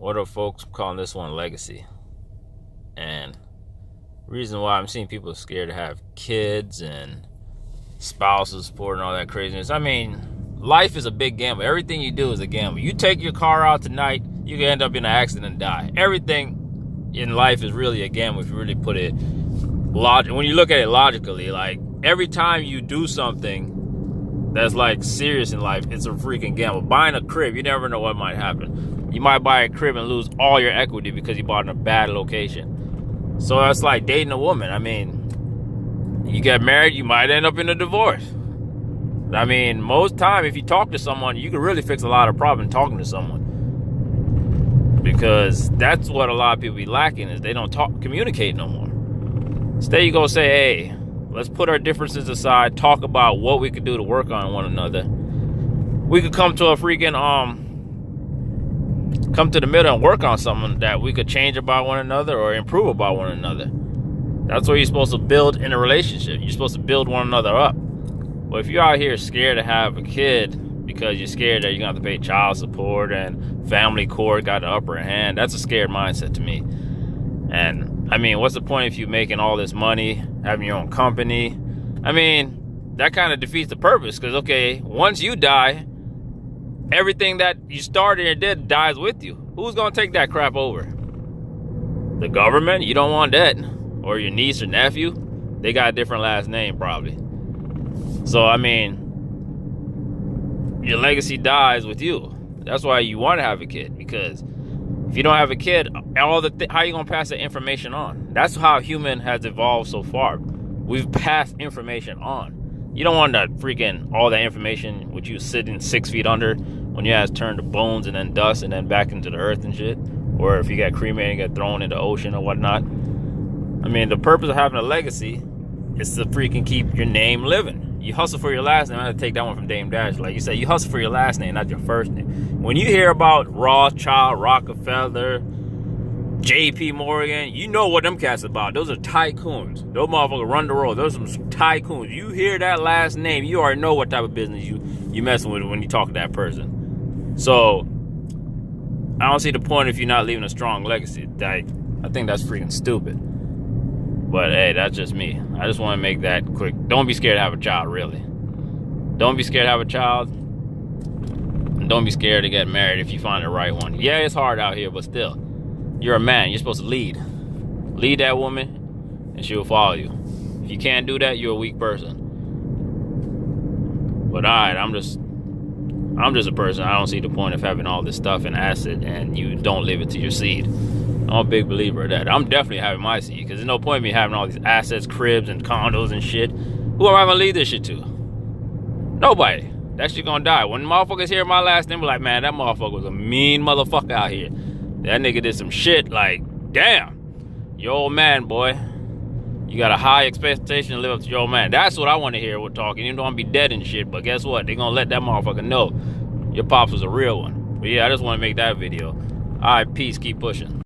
What are folks calling this one legacy? And reason why I'm seeing people scared to have kids and spousal support and all that craziness. I mean, life is a big gamble. Everything you do is a gamble. You take your car out tonight, you can end up in an accident and die. Everything in life is really a gamble if you really put it when you look at it logically. Like, every time you do something that's like serious in life, it's a freaking gamble. Buying a crib, you never know what might happen. You might buy a crib and lose all your equity because you bought in a bad location. So that's like dating a woman. I mean, you get married, you might end up in a divorce. I mean, most time if you talk to someone, you can really fix a lot of problems talking to someone. Because that's what a lot of people be lacking, is they don't communicate no more. Instead you go say, hey, let's put our differences aside, talk about what we could do to work on one another. We could come to a freaking come to the middle and work on something that we could change about one another or improve about one another. That's what you're supposed to build in a relationship. You're supposed to build one another up. But if you're out here scared to have a kid because you're scared that you're going to have to pay child support and family court got the upper hand, that's a scared mindset to me. And I mean, what's the point if you're making all this money, having your own company? I mean, that kind of defeats the purpose, because, okay, once you die, everything that you started and did dies with you. Who's going to take that crap over? The government? You don't want that. Or your niece or nephew? They got a different last name, probably. So, I mean, your legacy dies with you. That's why you want to have a kid, because if you don't have a kid, how are you going to pass that information on? That's how human has evolved so far. We've passed information on. You don't want that freaking, all that information with you sitting 6 feet under when your ass turned to bones and then dust and then back into the earth and shit. Or if you got cremated and get thrown into the ocean or whatnot. I mean, the purpose of having a legacy is to freaking keep your name living. You hustle for your last name. I had to take that one from Dame Dash. Like you said, you hustle for your last name, not your first name. When you hear about Rothschild, Rockefeller, J.P. Morgan, you know what them cats about. Those are tycoons. Those motherfuckers run the world. Those are some tycoons. You hear that last name, you already know what type of business you messing with when you talk to that person. So I don't see the point if you're not leaving a strong legacy. I think that's freaking stupid. But hey, that's just me. I just want to make that quick. Don't be scared to have a child, really. Don't be scared to have a child. And don't be scared to get married if you find the right one. Yeah, it's hard out here, but still. You're a man. You're supposed to lead. Lead that woman, and she will follow you. If you can't do that, you're a weak person. But alright, I'm just a person. I don't see the point of having all this stuff and asset and you don't leave it to your seed. I'm a big believer of that. I'm definitely having my seed, because there's no point in me having all these assets, cribs, and condos and shit. Who am I gonna leave this shit to? Nobody. That shit gonna die. When motherfuckers hear my last name, be like, man, that motherfucker was a mean motherfucker out here. That nigga did some shit like, damn, your old man, boy. You got a high expectation to live up to your old man. That's what I want to hear with talking. You don't want to be dead and shit, but guess what? They're going to let that motherfucker know your pops was a real one. But yeah, I just want to make that video. All right, peace. Keep pushing.